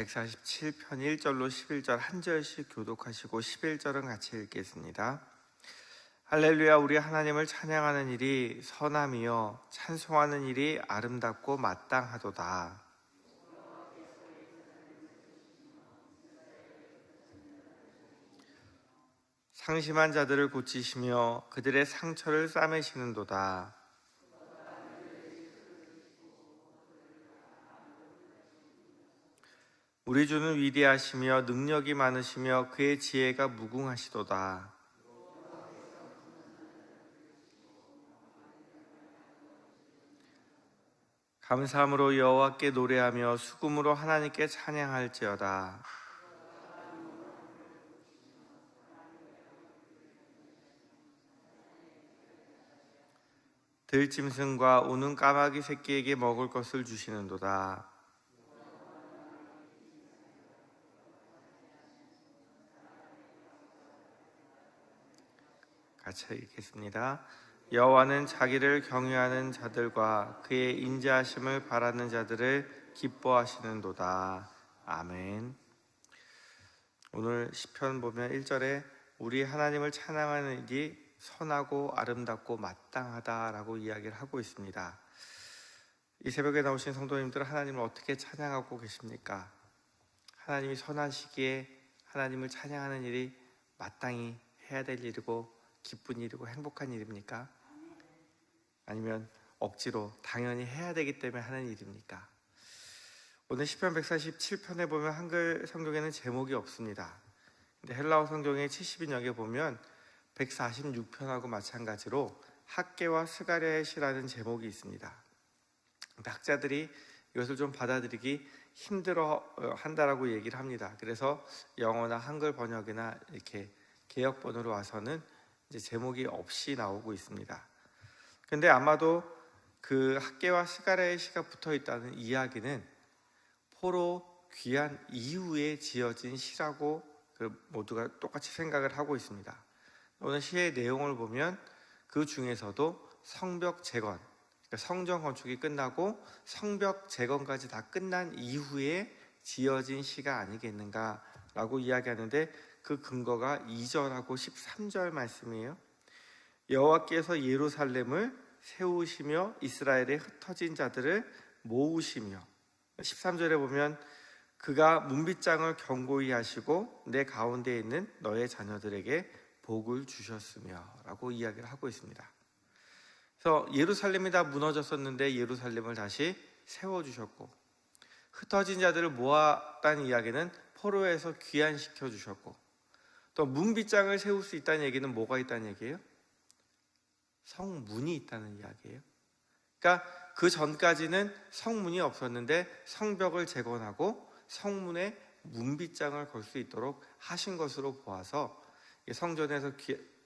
147편 1절로 11절 한 절씩 교독하시고 11절은 같이 읽겠습니다. 할렐루야. 우리 하나님을 찬양하는 일이 선함이요 찬송하는 일이 아름답고 마땅하도다. 상심한 자들을 고치시며 그들의 상처를 싸매시는도다. 우리 주는 위대하시며 능력이 많으시며 그의 지혜가 무궁하시도다. 감사함으로 여호와께 노래하며 수금으로 하나님께 찬양할지어다. 들짐승과 우는 까마귀 새끼에게 먹을 것을 주시는도다. 같이 읽겠습니다. 여호와는 자기를 경외하는 자들과 그의 인자하심을 바라는 자들을 기뻐하시는도다. 아멘. 오늘 시편 보면 1절에 우리 하나님을 찬양하는 일이 선하고 아름답고 마땅하다라고 이야기를 하고 있습니다. 이 새벽에 나오신 성도님들, 하나님을 어떻게 찬양하고 계십니까? 하나님이 선하시기에 하나님을 찬양하는 일이 마땅히 해야 될 일이고 기쁜 일이고 행복한 일입니까? 아니면 억지로 당연히 해야 되기 때문에 하는 일입니까? 오늘 시편 147편에 보면 한글 성경에는 제목이 없습니다. 근데 헬라어 성경의 70인역에 보면 146편하고 마찬가지로 학개와 스가랴의 시라는 제목이 있습니다. 학자들이 이것을 좀 받아들이기 힘들어 한다라고 얘기를 합니다. 그래서 영어나 한글 번역이나 이렇게 개역본으로 와서는 이제 제목이 없이 나오고 있습니다. 근데 아마도 그 학개와 스가랴의 시가 붙어 있다는 이야기는 포로 귀환 이후에 지어진 시라고 모두가 똑같이 생각을 하고 있습니다. 오늘 시의 내용을 보면 그 중에서도 성벽 재건, 그러니까 성전 건축이 끝나고 성벽 재건까지 다 끝난 이후에 지어진 시가 아니겠는가라고 이야기하는데 그 근거가 2절하고 13절 말씀이에요. 여호와께서 예루살렘을 세우시며 이스라엘의 흩어진 자들을 모으시며, 13절에 보면 그가 문빗장을 견고히 하시고 내 가운데 있는 너의 자녀들에게 복을 주셨으며 라고 이야기를 하고 있습니다. 그래서 예루살렘이 다 무너졌었는데 예루살렘을 다시 세워주셨고, 흩어진 자들을 모았다는 이야기는 포로에서 귀환시켜 주셨고, 또 문빗장을 세울 수 있다는 얘기는 뭐가 있다는 얘기예요? 성문이 있다는 이야기예요. 그러니까 그 전까지는 성문이 없었는데 성벽을 재건하고 성문에 문빗장을 걸 수 있도록 하신 것으로 보아서 성전에서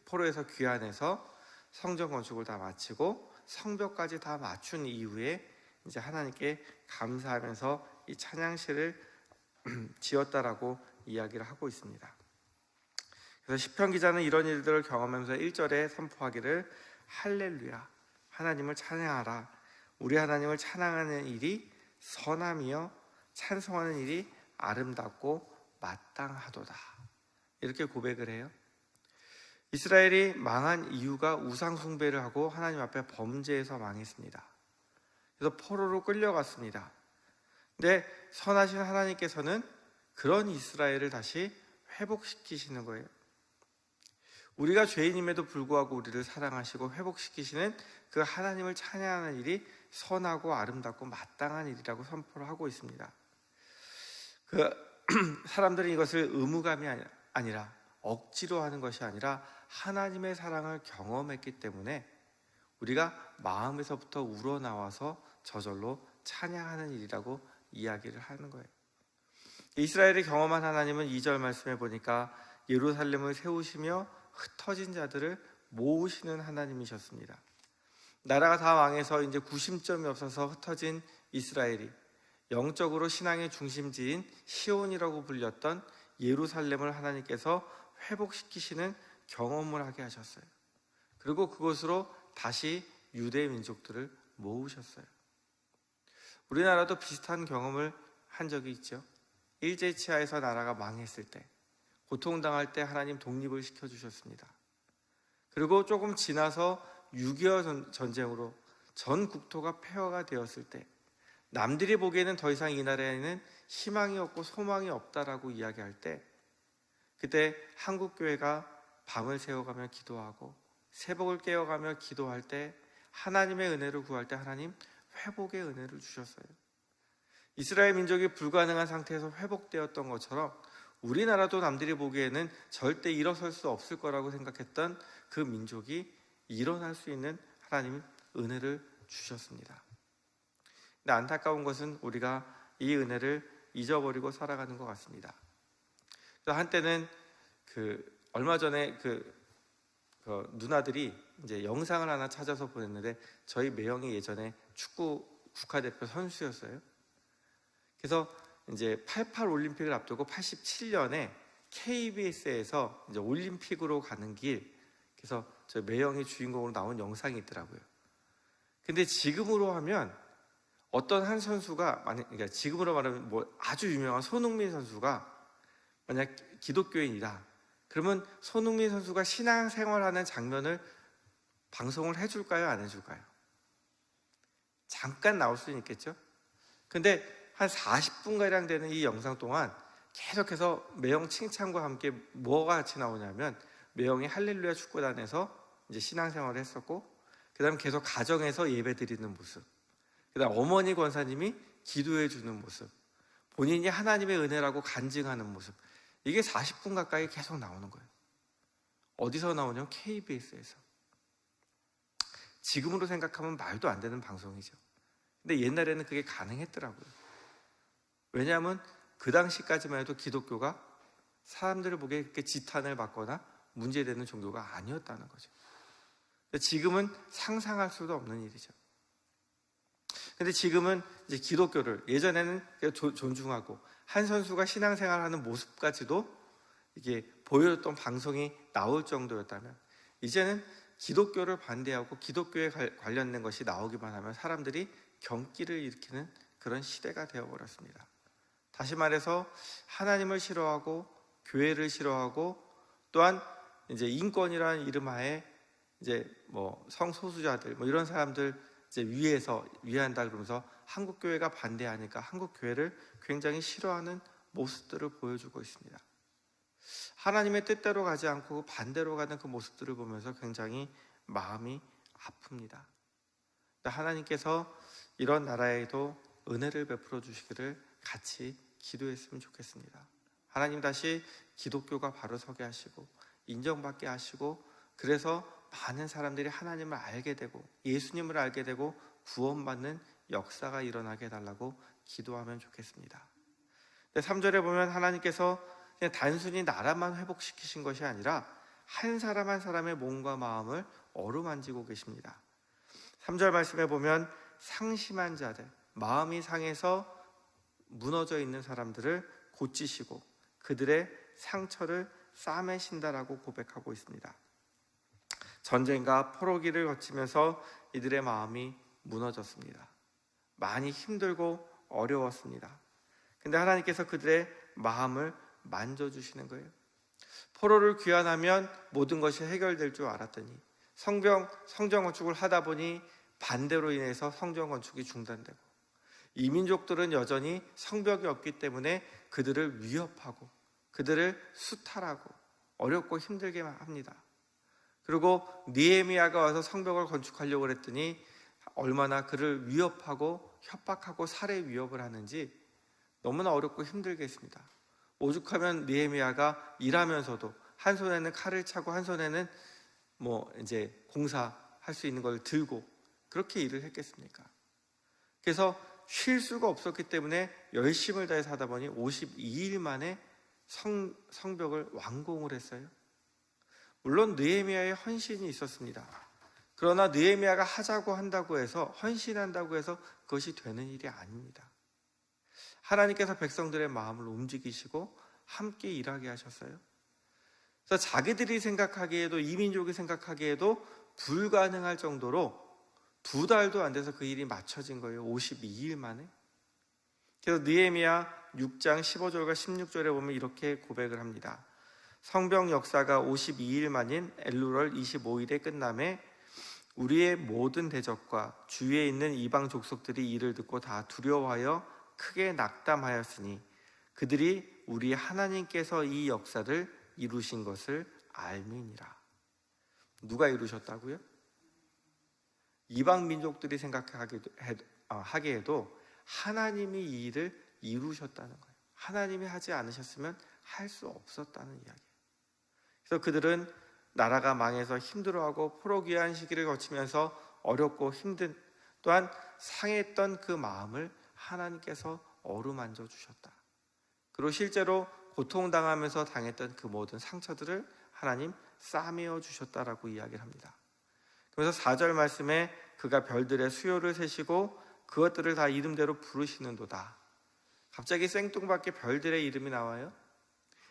포로에서 귀환해서 성전 건축을 다 마치고 성벽까지 다 맞춘 이후에 이제 하나님께 감사하면서 이 찬양시를 지었다라고 이야기를 하고 있습니다. 그래서 시편 기자는 이런 일들을 경험하면서 1절에 선포하기를 할렐루야, 하나님을 찬양하라. 우리 하나님을 찬양하는 일이 선함이요 찬송하는 일이 아름답고 마땅하도다. 이렇게 고백을 해요. 이스라엘이 망한 이유가 우상 숭배를 하고 하나님 앞에 범죄해서 망했습니다. 그래서 포로로 끌려갔습니다. 근데 선하신 하나님께서는 그런 이스라엘을 다시 회복시키시는 거예요. 우리가 죄인임에도 불구하고 우리를 사랑하시고 회복시키시는 그 하나님을 찬양하는 일이 선하고 아름답고 마땅한 일이라고 선포를 하고 있습니다. 사람들은 이것을 의무감이 아니라 억지로 하는 것이 아니라 하나님의 사랑을 경험했기 때문에 우리가 마음에서부터 우러나와서 저절로 찬양하는 일이라고 이야기를 하는 거예요. 이스라엘이 경험한 하나님은 2절 말씀에 보니까 예루살렘을 세우시며 흩어진 자들을 모으시는 하나님이셨습니다. 나라가 다 망해서 이제 구심점이 없어서 흩어진 이스라엘이 영적으로 신앙의 중심지인 시온이라고 불렸던 예루살렘을 하나님께서 회복시키시는 경험을 하게 하셨어요. 그리고 그곳으로 다시 유대 민족들을 모으셨어요. 우리나라도 비슷한 경험을 한 적이 있죠. 일제치하에서 나라가 망했을 때, 고통당할 때 하나님 독립을 시켜주셨습니다. 그리고 조금 지나서 6.25 전쟁으로 전 국토가 폐허가 되었을 때, 남들이 보기에는 더 이상 이 나라에는 희망이 없고 소망이 없다라고 이야기할 때, 그때 한국교회가 밤을 새워가며 기도하고 새벽을 깨어가며 기도할 때 하나님의 은혜를 구할 때 하나님 회복의 은혜를 주셨어요. 이스라엘 민족이 불가능한 상태에서 회복되었던 것처럼 우리나라도 남들이 보기에는 절대 일어설 수 없을 거라고 생각했던 그 민족이 일어날 수 있는 하나님 은혜를 주셨습니다. 근데 안타까운 것은 우리가 이 은혜를 잊어버리고 살아가는 것 같습니다. 한때는 얼마 전에 누나들이 이제 영상을 하나 찾아서 보냈는데, 저희 매형이 예전에 축구 국가대표 선수였어요. 그래서 이제 88 올림픽을 앞두고 87년에 KBS에서 이제 올림픽으로 가는 길, 그래서 저희 매형이 주인공으로 나온 영상이 있더라고요. 근데 지금으로 하면 어떤 한 선수가, 그러니까 지금으로 말하면 뭐 아주 유명한 손흥민 선수가 만약 기독교인이다, 그러면 손흥민 선수가 신앙생활하는 장면을 방송을 해줄까요? 안 해줄까요? 잠깐 나올 수는 있겠죠. 근데 한 40분가량 되는 이 영상 동안 계속해서 매형 칭찬과 함께 뭐가 같이 나오냐면, 매형이 할렐루야 축구단에서 이제 신앙생활을 했었고, 그 다음 계속 가정에서 예배 드리는 모습, 그 다음 어머니 권사님이 기도해 주는 모습, 본인이 하나님의 은혜라고 간증하는 모습, 이게 40분 가까이 계속 나오는 거예요. 어디서 나오냐면 KBS에서. 지금으로 생각하면 말도 안 되는 방송이죠. 근데 옛날에는 그게 가능했더라고요. 왜냐하면 그 당시까지만 해도 기독교가 사람들을 보기에 그렇게 지탄을 받거나 문제되는 종교가 아니었다는 거죠. 지금은 상상할 수도 없는 일이죠. 근데 지금은 이제 기독교를, 예전에는 존중하고 한 선수가 신앙생활하는 모습까지도 이게 보여줬던 방송이 나올 정도였다면, 이제는 기독교를 반대하고 기독교에 관련된 것이 나오기만 하면 사람들이 경기를 일으키는 그런 시대가 되어버렸습니다. 다시 말해서 하나님을 싫어하고 교회를 싫어하고, 또한 이제 인권이라는 이름 하에 이제 뭐 성소수자들 뭐 이런 사람들 이제 위에서 위한다 그러면서 한국 교회가 반대하니까 한국 교회를 굉장히 싫어하는 모습들을 보여주고 있습니다. 하나님의 뜻대로 가지 않고 반대로 가는 그 모습들을 보면서 굉장히 마음이 아픕니다. 하나님께서 이런 나라에도 은혜를 베풀어 주시기를 같이 기도했으면 좋겠습니다. 하나님 다시 기독교가 바로 서게 하시고 인정받게 하시고, 그래서 많은 사람들이 하나님을 알게 되고 예수님을 알게 되고 구원받는 역사가 일어나게 해달라고 기도하면 좋겠습니다. 3절에 보면 하나님께서 그냥 단순히 나라만 회복시키신 것이 아니라 한 사람 한 사람의 몸과 마음을 어루만지고 계십니다. 3절 말씀에 보면 상심한 자들, 마음이 상해서 무너져 있는 사람들을 고치시고 그들의 상처를 싸매신다라고 고백하고 있습니다. 전쟁과 포로기를 거치면서 이들의 마음이 무너졌습니다. 많이 힘들고 어려웠습니다. 근데 하나님께서 그들의 마음을 만져주시는 거예요. 포로를 귀환하면 모든 것이 해결될 줄 알았더니 성정 건축을 하다 보니 반대로 인해서 성전 건축이 중단되고, 이민족들은 여전히 성벽이 없기 때문에 그들을 위협하고 그들을 수탈하고 어렵고 힘들게 합니다. 그리고 느헤미야가 와서 성벽을 건축하려고 했더니 얼마나 그를 위협하고 협박하고 살해 위협을 하는지 너무나 어렵고 힘들게 했습니다. 오죽하면 느헤미야가 일하면서도 한 손에는 칼을 차고 한 손에는 뭐 이제 공사할 수 있는 걸 들고 그렇게 일을 했겠습니까? 그래서 쉴 수가 없었기 때문에 열심을 다해서 하다 보니 52일 만에 성벽을 완공을 했어요. 물론 느헤미야의 헌신이 있었습니다. 그러나 느헤미야가 하자고 한다고 해서, 헌신한다고 해서 그것이 되는 일이 아닙니다. 하나님께서 백성들의 마음을 움직이시고 함께 일하게 하셨어요. 그래서 자기들이 생각하기에도, 이민족이 생각하기에도 불가능할 정도로 2달도 안 돼서 그 일이 맞춰진 거예요. 52일 만에. 그래서 느헤미야 6장 15절과 16절에 보면 이렇게 고백을 합니다. 성벽 역사가 52일 만인 엘루럴 25일에 끝남에 우리의 모든 대적과 주위에 있는 이방 족속들이 이를 듣고 다 두려워하여 크게 낙담하였으니 그들이 우리 하나님께서 이 역사를 이루신 것을 알미니라. 누가 이루셨다고요? 이방 민족들이 하게 해도 하나님이 이 일을 이루셨다는 거예요. 하나님이 하지 않으셨으면 할 수 없었다는 이야기예요. 그래서 그들은 나라가 망해서 힘들어하고 포로귀한 시기를 거치면서 어렵고 힘든, 또한 상했던 그 마음을 하나님께서 어루만져 주셨다. 그리고 실제로 고통당하면서 당했던 그 모든 상처들을 하나님 싸매어 주셨다라고 이야기를 합니다. 그래서 4절 말씀에 그가 별들의 수요를 세시고 그것들을 다 이름대로 부르시는도다. 갑자기 생뚱맞게 별들의 이름이 나와요.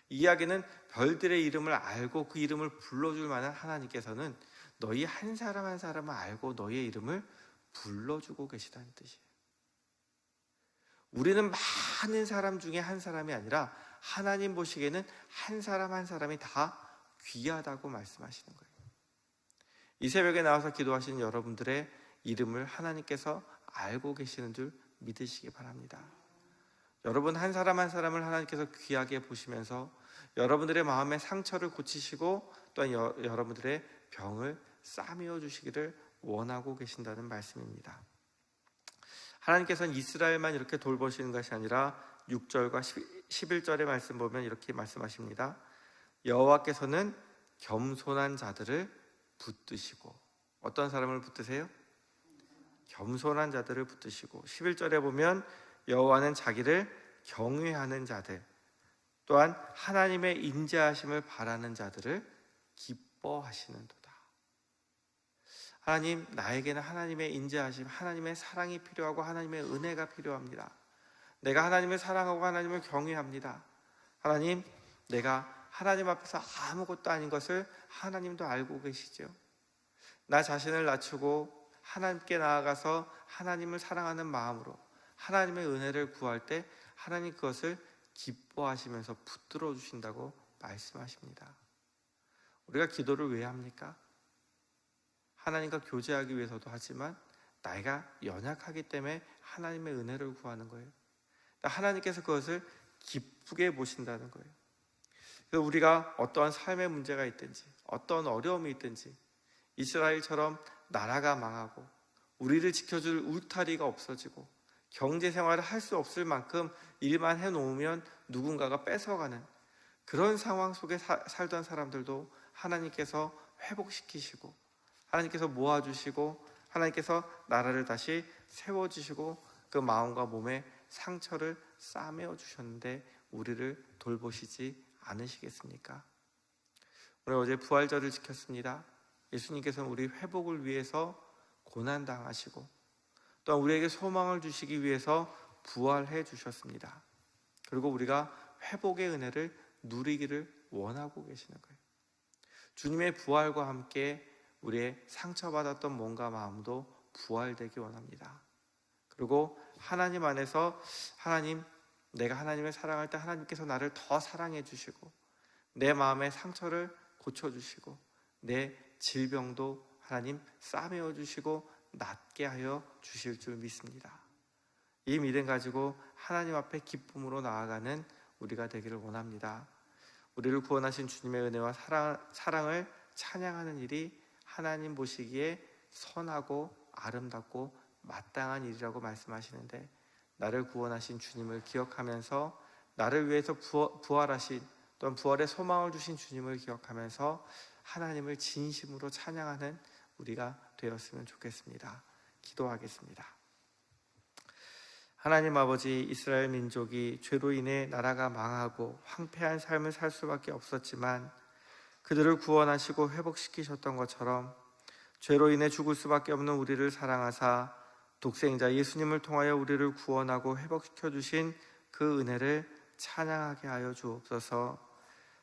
이 이야기는 별들의 이름을 알고 그 이름을 불러줄 만한 하나님께서는 너희 한 사람 한 사람을 알고 너희의 이름을 불러주고 계시다는 뜻이에요. 우리는 많은 사람 중에 한 사람이 아니라 하나님 보시기에는 한 사람 한 사람이 다 귀하다고 말씀하시는 거예요. 이 새벽에 나와서 기도하시는 여러분들의 이름을 하나님께서 알고 계시는 줄 믿으시기 바랍니다. 여러분 한 사람 한 사람을 하나님께서 귀하게 보시면서 여러분들의 마음의 상처를 고치시고 또한 여러분들의 병을 싸매어 주시기를 원하고 계신다는 말씀입니다. 하나님께서는 이스라엘만 이렇게 돌보시는 것이 아니라 6절과 11절의 말씀 보면 이렇게 말씀하십니다. 여호와께서는 겸손한 자들을 붙드시고, 어떤 사람을 붙드세요? 겸손한 자들을 붙드시고, 11절에 보면 여호와는 자기를 경외하는 자들, 또한 하나님의 인자하심을 바라는 자들을 기뻐하시는도다. 하나님, 나에게는 하나님의 인자하심, 하나님의 사랑이 필요하고 하나님의 은혜가 필요합니다. 내가 하나님을 사랑하고 하나님을 경외합니다. 하나님, 내가 하나님 앞에서 아무것도 아닌 것을 하나님도 알고 계시죠. 나 자신을 낮추고 하나님께 나아가서 하나님을 사랑하는 마음으로 하나님의 은혜를 구할 때 하나님 그것을 기뻐하시면서 붙들어 주신다고 말씀하십니다. 우리가 기도를 왜 합니까? 하나님과 교제하기 위해서도 하지만 나이가 연약하기 때문에 하나님의 은혜를 구하는 거예요. 하나님께서 그것을 기쁘게 보신다는 거예요. 그래서 우리가 어떠한 삶의 문제가 있든지 어떤 어려움이 있든지 이스라엘처럼 나라가 망하고 우리를 지켜줄 울타리가 없어지고 경제생활을 할 수 없을 만큼 일만 해놓으면 누군가가 뺏어가는 그런 상황 속에 살던 사람들도 하나님께서 회복시키시고 하나님께서 모아주시고 하나님께서 나라를 다시 세워주시고 그 마음과 몸에 상처를 싸매어 주셨는데 우리를 돌보시지 않으시겠습니까? 우리 어제 부활절을 지켰습니다. 예수님께서는 우리 회복을 위해서 고난당하시고 또한 우리에게 소망을 주시기 위해서 부활해 주셨습니다. 그리고 우리가 회복의 은혜를 누리기를 원하고 계시는 거예요. 주님의 부활과 함께 우리의 상처받았던 몸과 마음도 부활되기 원합니다. 그리고 하나님 안에서 내가 하나님을 사랑할 때 하나님께서 나를 더 사랑해 주시고 내 마음의 상처를 고쳐주시고 내 질병도 하나님 싸매어 주시고 낫게 하여 주실 줄 믿습니다. 이 믿음 가지고 하나님 앞에 기쁨으로 나아가는 우리가 되기를 원합니다. 우리를 구원하신 주님의 은혜와 사랑을 찬양하는 일이 하나님 보시기에 선하고 아름답고 마땅한 일이라고 말씀하시는데 나를 구원하신 주님을 기억하면서 나를 위해서 부활하신 또는 부활의 소망을 주신 주님을 기억하면서 하나님을 진심으로 찬양하는 우리가 되었으면 좋겠습니다. 기도하겠습니다. 하나님 아버지, 이스라엘 민족이 죄로 인해 나라가 망하고 황폐한 삶을 살 수밖에 없었지만 그들을 구원하시고 회복시키셨던 것처럼 죄로 인해 죽을 수밖에 없는 우리를 사랑하사 독생자 예수님을 통하여 우리를 구원하고 회복시켜 주신 그 은혜를 찬양하게 하여 주옵소서.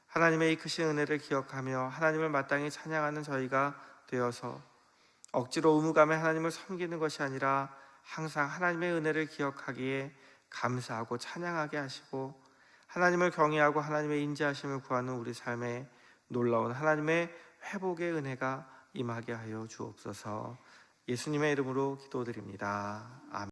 하나님의 이 크신 은혜를 기억하며 하나님을 마땅히 찬양하는 저희가 되어서 억지로 의무감에 하나님을 섬기는 것이 아니라 항상 하나님의 은혜를 기억하기에 감사하고 찬양하게 하시고 하나님을 경외하고 하나님의 인자하심을 구하는 우리 삶에 놀라운 하나님의 회복의 은혜가 임하게 하여 주옵소서. 예수님의 이름으로 기도드립니다. 아멘.